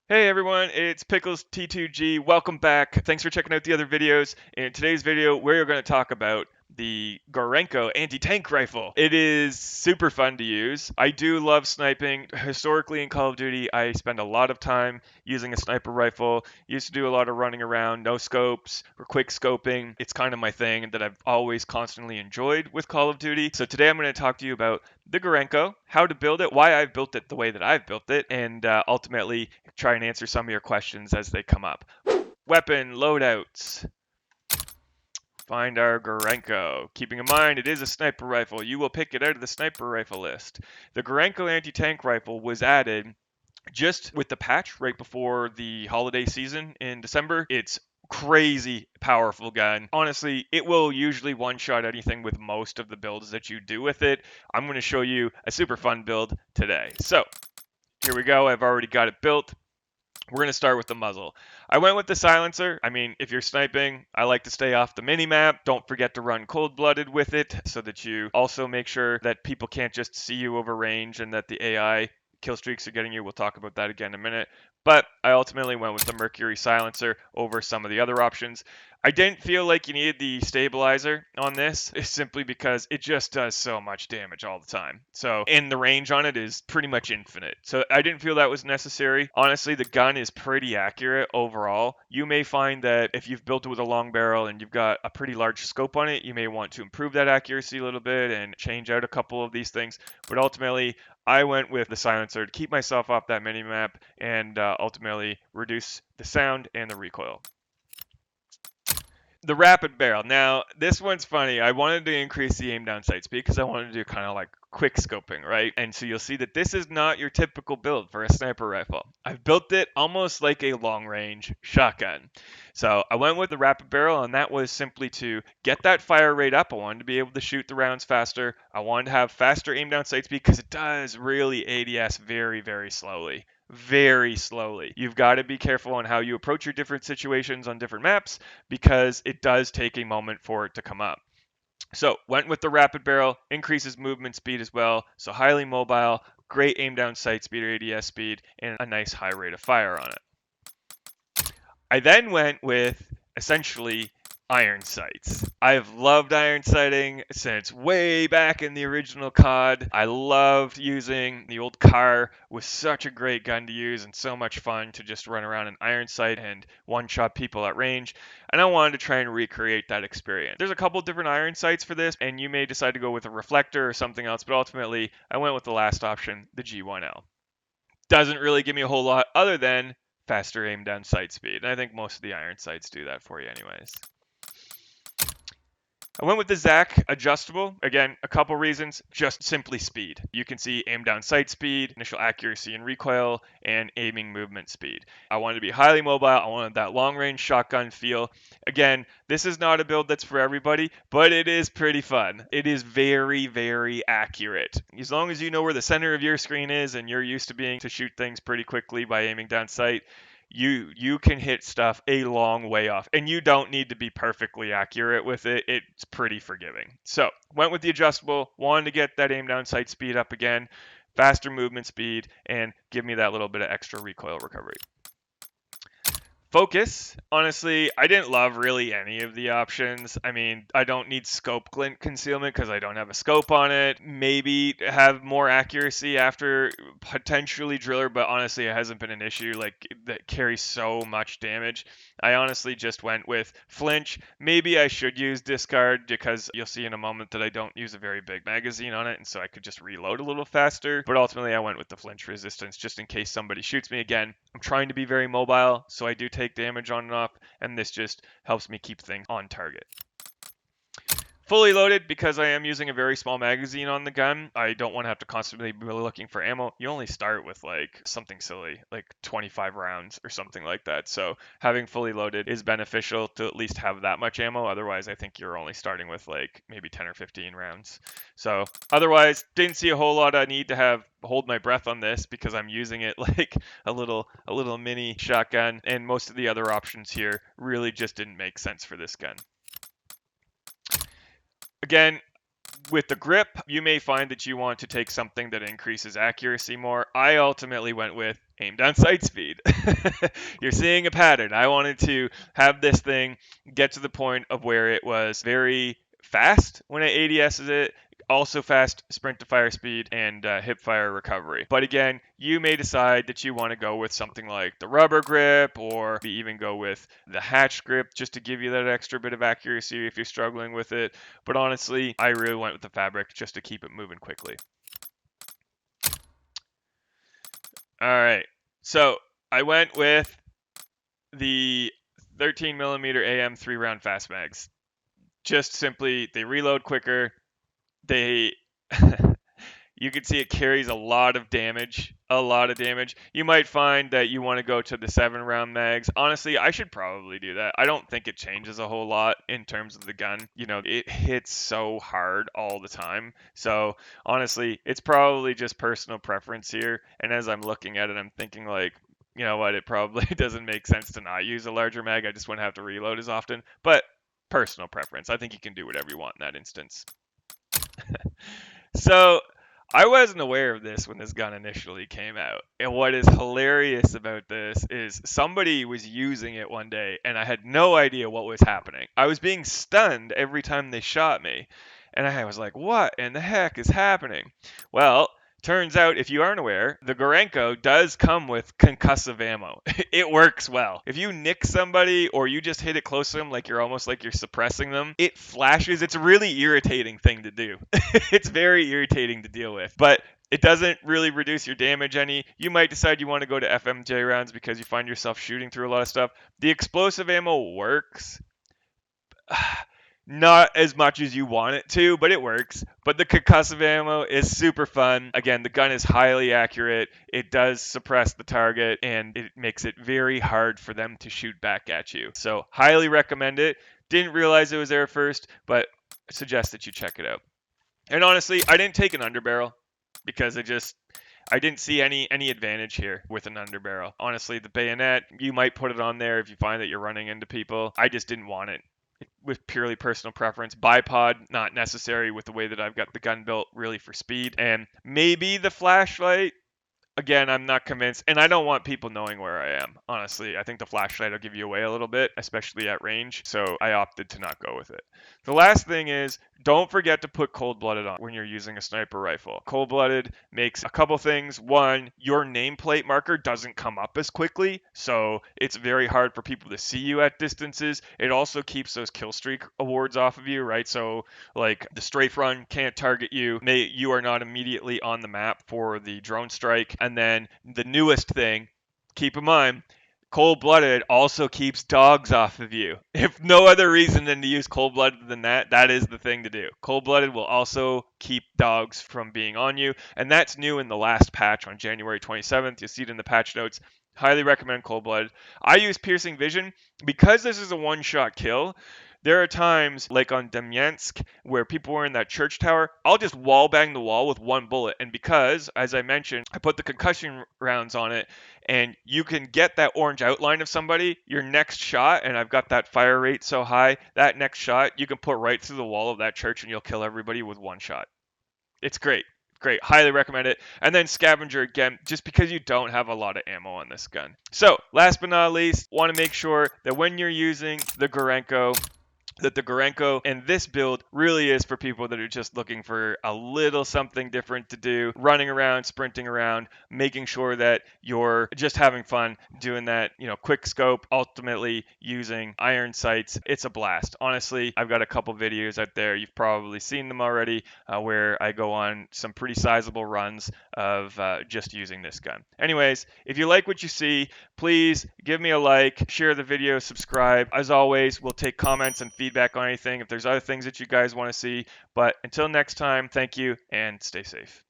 Hey everyone, it's Pickles T2G. Welcome back. Thanks for checking out the other videos. In today's video, we're going to talk about the Gorenko Anti-Tank Rifle. It is super fun to use. I do love sniping. Historically in Call of Duty, I spend a lot of time using a sniper rifle. Used to do a lot of running around, no scopes or quick scoping. It's kind of my thing that I've always constantly enjoyed with Call of Duty. So today I'm going to talk to you about the Gorenko, how to build it, why I've built it the way that I've built it, and ultimately try and answer some of your questions as they come up. Weapon loadouts. Find our Gorenko. Keeping in mind, it is a sniper rifle. You will pick it out of the sniper rifle list. The Gorenko Anti-Tank Rifle was added just with the patch right before the holiday season in December. It's crazy powerful gun. Honestly, it will usually one-shot anything with most of the builds that you do with it. I'm going to show you a super fun build today. So here we go. I've already got it built. We're going to start with the muzzle. I went with the silencer. I mean, if you're sniping, I like to stay off the mini-map. Don't forget to run cold-blooded with it so that you also make sure that people can't just see you over range and that the AI kill streaks are getting you. We'll talk about that again in a minute. But I ultimately went with the Mercury silencer over some of the other options. I didn't feel like you needed the stabilizer on this, simply because it just does so much damage all the time. So, and the range on it is pretty much infinite. So I didn't feel that was necessary. Honestly, the gun is pretty accurate overall. You may find that if you've built it with a long barrel and you've got a pretty large scope on it, you may want to improve that accuracy a little bit and change out a couple of these things. But ultimately, I went with the silencer to keep myself off that mini map and ultimately reduce the sound and the recoil. The rapid barrel. Now, this one's funny. I wanted to increase the aim down sight speed because I wanted to do kind of like quick scoping, right? And so you'll see that this is not your typical build for a sniper rifle. I've built it almost like a long range shotgun. So I went with the rapid barrel, and that was simply to get that fire rate up. I wanted to be able to shoot the rounds faster. I wanted to have faster aim down sight speed because it does really ADS very, very slowly. Very slowly. You've got to be careful on how you approach your different situations on different maps because it does take a moment for it to come up. So went with the rapid barrel, increases movement speed as well. So highly mobile, great aim down sight speed or ADS speed, and a nice high rate of fire on it. I then went with essentially iron sights. I've loved iron sighting since way back in the original COD. I loved using the old car. Was such a great gun to use and so much fun to just run around an iron sight and one-shot people at range. And I wanted to try and recreate that experience. There's a couple different iron sights for this, and you may decide to go with a reflector or something else, but ultimately I went with the last option, the G1L. Doesn't really give me a whole lot other than faster aim down sight speed. And I think most of the iron sights do that for you anyways. I went with the Zach adjustable. Again, a couple reasons, just simply speed. You can see aim down sight speed, initial accuracy and recoil, and aiming movement speed. I wanted to be highly mobile. I wanted that long range shotgun feel. Again, this is not a build that's for everybody, but it is pretty fun. It is very, very accurate. As long as you know where the center of your screen is and you're used to being to shoot things pretty quickly by aiming down sight, you can hit stuff a long way off, and you don't need to be perfectly accurate with it. It's pretty forgiving. So went with the adjustable, wanted to get that aim down sight speed up again, faster movement speed, and give me that little bit of extra recoil recovery. Focus, honestly, I didn't love really any of the options. I mean, I don't need scope glint concealment because I don't have a scope on it. Maybe have more accuracy after potentially driller, but honestly, it hasn't been an issue. Like, that carries so much damage. I honestly just went with flinch. Maybe I should use discard because you'll see in a moment that I don't use a very big magazine on it, and so I could just reload a little faster. But ultimately, I went with the flinch resistance just in case somebody shoots me again. I'm trying to be very mobile, so I do take damage on and off, and this just helps me keep things on target. Fully loaded because I am using a very small magazine on the gun. I don't want to have to constantly be looking for ammo. You only start with like something silly, like 25 rounds or something like that. So having fully loaded is beneficial to at least have that much ammo. Otherwise, I think you're only starting with like maybe 10 or 15 rounds. So otherwise, didn't see a whole lot of need to have hold my breath on this because I'm using it like a little mini shotgun, and most of the other options here really just didn't make sense for this gun. Again, With the grip, you may find that you want to take something that increases accuracy more. I ultimately went with aim down sight speed. You're seeing a pattern. I wanted to have this thing get to the point of where it was very fast when I ADS'd it, also fast sprint to fire speed and hip fire recovery. But again, you may decide that you want to go with something like the rubber grip, or even go with the hatch grip just to give you that extra bit of accuracy if you're struggling with it. But honestly, I really went with the fabric just to keep it moving quickly. All right, so I went with the 13mm AM 3-round fast mags. Just simply, they reload quicker. They you can see it carries a lot of damage. You might find that you want to go to the 7-round mags. Honestly, I should probably do that. I don't think it changes a whole lot in terms of the gun. You know, it hits so hard all the time. So honestly, it's probably just personal preference here. And as I'm looking at it, I'm thinking like, you know what, it probably doesn't make sense to not use a larger mag. I just wouldn't have to reload as often. But personal preference. I think you can do whatever you want in that instance. So I wasn't aware of this when this gun initially came out. And what is hilarious about this is somebody was using it one day and I had no idea what was happening. I was being stunned every time they shot me. And I was like, what in the heck is happening? Well, turns out, if you aren't aware, the Gorenko does come with concussive ammo. It works well. If you nick somebody or you just hit it close to them like you're almost like you're suppressing them, it flashes. It's a really irritating thing to do. It's very irritating to deal with. But it doesn't really reduce your damage any. You might decide you want to go to FMJ rounds because you find yourself shooting through a lot of stuff. The explosive ammo works. Not as much as you want it to, but it works. But the concussive ammo is super fun. Again, the gun is highly accurate. It does suppress the target, and it makes it very hard for them to shoot back at you. So highly recommend it. Didn't realize it was there first, but suggest that you check it out. And honestly, I didn't take an underbarrel because I didn't see any advantage here with an underbarrel. Honestly, the bayonet, you might put it on there if you find that you're running into people. I just didn't want it. With purely personal preference. BIPOD, not necessary with the way that I've got the gun built, really for speed. And maybe the flashlight. Again, I'm not convinced, and I don't want people knowing where I am. Honestly, I think the flashlight will give you away a little bit, especially at range, so I opted to not go with it. The last thing is, don't forget to put cold-blooded on when you're using a sniper rifle. Cold-blooded makes a couple things. One, your nameplate marker doesn't come up as quickly, so it's very hard for people to see you at distances. It also keeps those kill streak awards off of you, right? So, like, the strafe run can't target you. You are not immediately on the map for the drone strike. And then the newest thing, keep in mind, cold-blooded also keeps dogs off of you. If no other reason than to use cold-blooded than that, that is the thing to do. Cold-blooded will also keep dogs from being on you, and that's new in the last patch on January 27th. You'll see it in the patch notes. Highly recommend cold-blooded. I use piercing vision because this is a one-shot kill. There are times, like on Demyansk, where people were in that church tower, I'll just wall bang the wall with one bullet. And because, as I mentioned, I put the concussion rounds on it, and you can get that orange outline of somebody, your next shot, and I've got that fire rate so high, that next shot, you can put right through the wall of that church and you'll kill everybody with one shot. It's great. Great. Highly recommend it. And then scavenger again, just because you don't have a lot of ammo on this gun. So, last but not least, want to make sure that when you're using the Gorenko, that the Gorenko and this build really is for people that are just looking for a little something different to do, running around, sprinting around, making sure that you're just having fun doing that, quick scope, ultimately using iron sights. It's a blast. Honestly, I've got a couple videos out there. You've probably seen them already where I go on some pretty sizable runs of just using this gun. Anyways, if you like what you see, please give me a like, share the video, subscribe. As always, we'll take comments and feedback on anything if there's other things that you guys want to see. But until next time, thank you and stay safe.